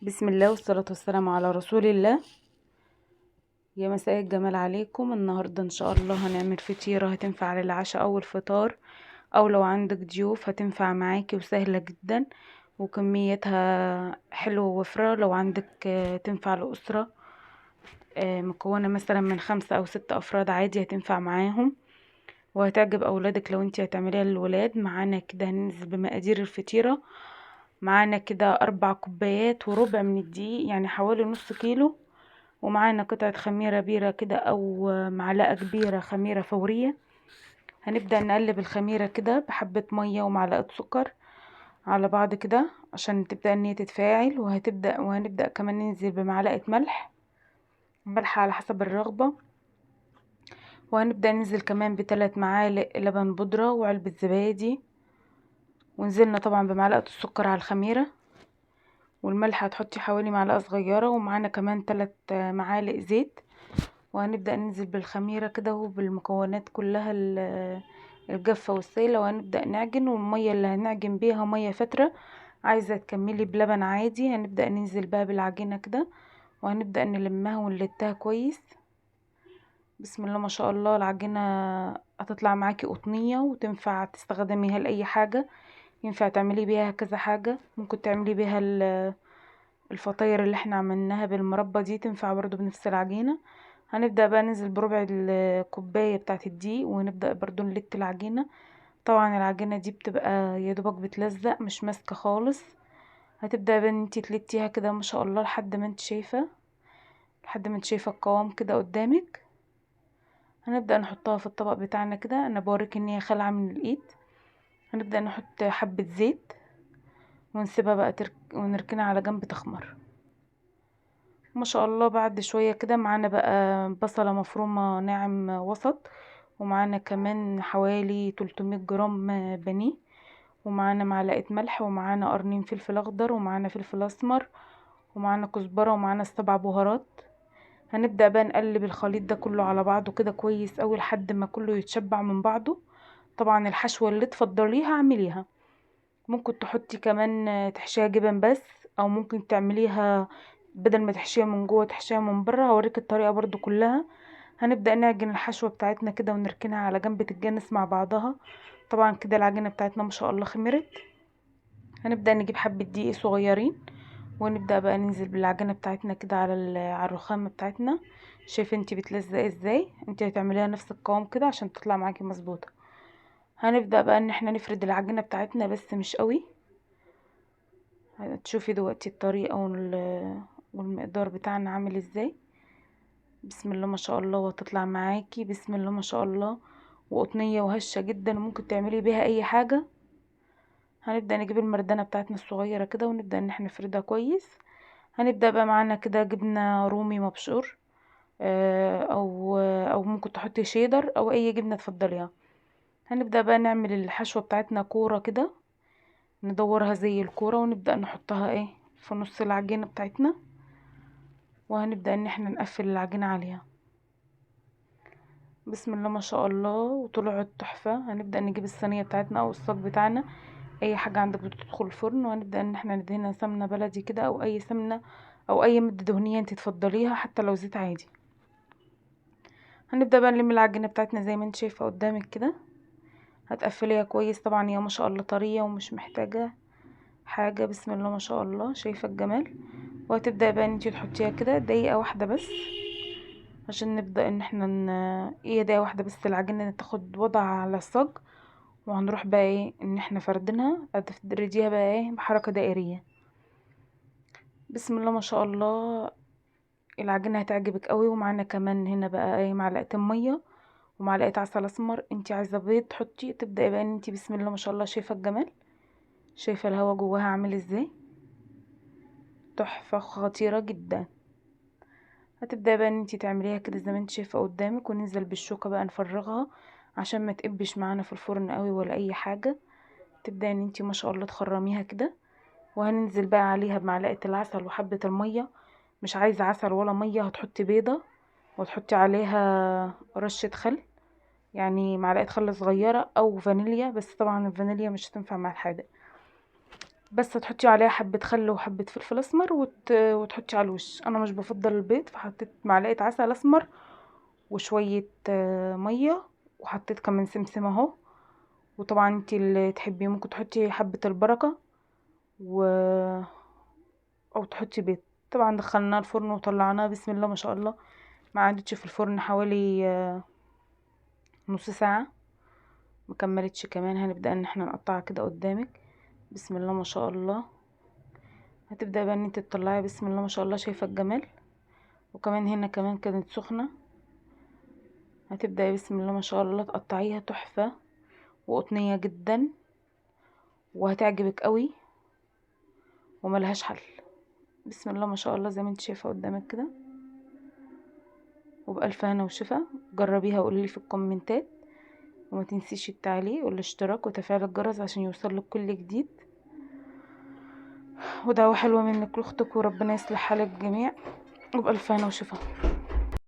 بسم الله والصلاة والسلام على رسول الله. يا مساء الجمال عليكم. النهاردة ان شاء الله هنعمل فطيرة هتنفع للعشاء او الفطار، او لو عندك ضيوف هتنفع معاكي وسهلة جدا وكميتها حلوة ووفرة. لو عندك تنفع لأسرة مكونة مثلا من 5 أو 6 أفراد عادي هتنفع معاهم وهتعجب أولادك لو انتي هتعمليها للولاد. معانا كده هننزل بمقادير الفطيرة. معانا كده 4 كوبايات وربع من الدقيق، يعني حوالي نص كيلو. ومعانا قطعة خميرة بيرة كده او معلقة كبيرة خميرة فورية. هنبدأ نقلب الخميرة كده بحبة مية ومعلقة سكر على بعض كده عشان تبدأ ان هي تتفاعل. وهنبدأ كمان ننزل بمعلقة ملح على حسب الرغبة. وهنبدأ ننزل كمان ب3 معالق لبن بودرة وعلبة زبادي. ونزلنا طبعا بمعلقة السكر على الخميرة. والملح هتحطي حوالي معلقة صغيرة. ومعانا كمان 3 معالق زيت. وهنبدأ ننزل بالخميرة كده وبالمكونات كلها الجافة والسائلة، وهنبدأ نعجن. والمية اللي هنعجن بيها مية فترة. عايزة تكملي بلبن عادي. هنبدأ ننزل بقى بالعجينة كده وهنبدأ نلمها ونلتها كويس. بسم الله ما شاء الله. العجينة هتطلع معاكي قطنية وتنفع تستخدميها لأي حاجة. ينفع تعملي بيها كذا حاجة. ممكن تعملي بيها الفطاير اللي احنا عملناها بالمربى دي تنفع برضو بنفس العجينة. هنبدأ بقى ننزل بربع الكوباية بتاعت الدقيق ونبدأ برضو نلت العجينة. طبعا العجينة دي بتبقى يدوبك بتلزق مش ماسكة خالص. هتبدأ بقى ان انتي تلتيها كده ما شاء الله لحد ما انت شايفة القوام كده قدامك. هنبدأ نحطها في الطبق بتاعنا كده. انا بوريك ان هي خلعة من الايد. هنبدأ نحط حبة زيت ونسيبها بقى ونركنها على جنب تخمر ما شاء الله. بعد شوية كده معانا بقى بصلة مفرومة ناعم وسط. ومعانا كمان حوالي 300 جرام بانيه. ومعانا معلقة ملح ومعانا قرنين فلفل اخضر ومعانا فلفل اسمر ومعانا كزبرة ومعانا ال7 بهارات. هنبدأ بقى نقلب الخليط ده كله على بعضه كده كويس اوي لحد ما كله يتشبع من بعضه. طبعا الحشوة اللي تفضليها اعمليها. ممكن تحطي كمان تحشيها جبن بس، او ممكن تعمليها بدل ما تحشيها من جوه تحشيها من بره. هوريك الطريقه برضو كلها. هنبدا نعجن الحشوه بتاعتنا كده ونركنها على جنب تتجانس مع بعضها. طبعا كده العجينه بتاعتنا ما شاء الله خمرت. هنبدا نجيب حبه دقيق صغيرين ونبدا بقى ننزل بالعجينه بتاعتنا كده على الرخامه بتاعتنا. شايفه انتي بتلزق ازاي؟ انتي هتعمليها نفس القوام كده عشان تطلع معاكي مظبوطه. هنبدا بقى ان احنا نفرد العجينه بتاعتنا بس مش قوي. هتشوفي دلوقتي الطريقة والمقدار بتاعنا عامل ازاي. بسم الله ما شاء الله. وهتطلع معاكي بسم الله ما شاء الله وقطنية وهشة جدا وممكن تعملي بيها اي حاجة. هنبدأ نجيب المردانة بتاعتنا الصغيرة كده ونبدأ ان احنا نفردها كويس. هنبدأ بقى معانا كده جبنة رومي مبشور او ممكن تحطي شيدر او اي جبنة تفضليها. هنبدأ بقى نعمل الحشوة بتاعتنا كورة كده. ندورها زي الكورة ونبدأ نحطها في نص العجينة بتاعتنا. وهنبدأ ان احنا نقفل العجينة عليها. بسم الله ما شاء الله وطلعت تحفة. هنبدأ نجيب الصينية بتاعتنا او الصاج بتاعنا، اي حاجة عندك بتدخل الفرن. وهنبدأ ان احنا ندهنها سمنة بلدي كده او اي سمنة او اي مادة دهنية انت تفضليها حتى لو زيت عادي. هنبدأ بقى نلم العجينة بتاعتنا زي ما انت شايفة قدامك كده. هتقفليها كويس. طبعا هي ما شاء الله طرية ومش محتاجة حاجة. بسم الله ما شاء الله. شايفة الجمال. وهتبدأ بقى ان انت تحطيها كده دقيقة واحدة بس عشان نبدأ ان احنا ايه دقيقة واحدة بس العجينة تاخد وضع على الصاج. وهنروح بقى ان احنا فردينها. هتفرديها بقى بحركة دائرية. بسم الله ما شاء الله. العجينة هتعجبك قوي. ومعانا كمان هنا بقى معلقتين مية ومعلقة عسل اسمر. انتي عايزة بيض تحطي. تبدأي بقى ان انتي بسم الله ما شاء الله. شايفة الجمال؟ شايفة الهوا جواها عامل ازاي؟ تحفة خطيرة جدا. هتبدأ بقى ان انتي تعمليها كده زي ما انت شايفة قدامك. وننزل بالشوكة بقى نفرغها عشان ما تقبش معانا في الفرن قوي ولا اي حاجة. تبدأ ان انتي ما شاء الله تخرميها كده. وهننزل بقى عليها بمعلقة العسل وحبة المية. مش عايزة عسل ولا مية. هتحطي بيضة وتحطي عليها رشة خل، يعني معلقة خل صغيرة او فانيليا. بس طبعا الفانيليا مش هتنفع مع الحادق. بس هتحطي عليها حبة خل وحبة فلفل اسمر وتحطي على الوش. انا مش بفضل البيض، فحطيت معلقة عسل اسمر وشوية مية، وحطيت كمان سمسم اهو. وطبعا انتي اللي تحبيه ممكن تحطي حبة البركة و... او تحطي بيض. طبعا دخلناه الفرن وطلعناه، بسم الله ما شاء الله، ما قعدتش في الفرن حوالي نص ساعة، مكملتش كمان. هنبدأ ان احنا نقطعها كده قدامك، بسم الله ما شاء الله. هتبدأ بقى ان انت تطلعي، بسم الله ما شاء الله، شايفة الجمال. وكمان هنا كمان كانت سخنة. هتبدأي بسم الله ما شاء الله تقطعيها، تحفة وقطنية جدا وهتعجبك قوي وملهاش حل. بسم الله ما شاء الله زي ما انت شايفة قدامك كده. وبألف هنا وشفا، جربيها وقولي في الكومنتات، وما تنسيش التعليق والاشتراك وتفعيل الجرس عشان يوصلك كل جديد. ودعوة حلوة منك لاختك، وربنا يصلح حال الجميع. وبألف هنا وشفا.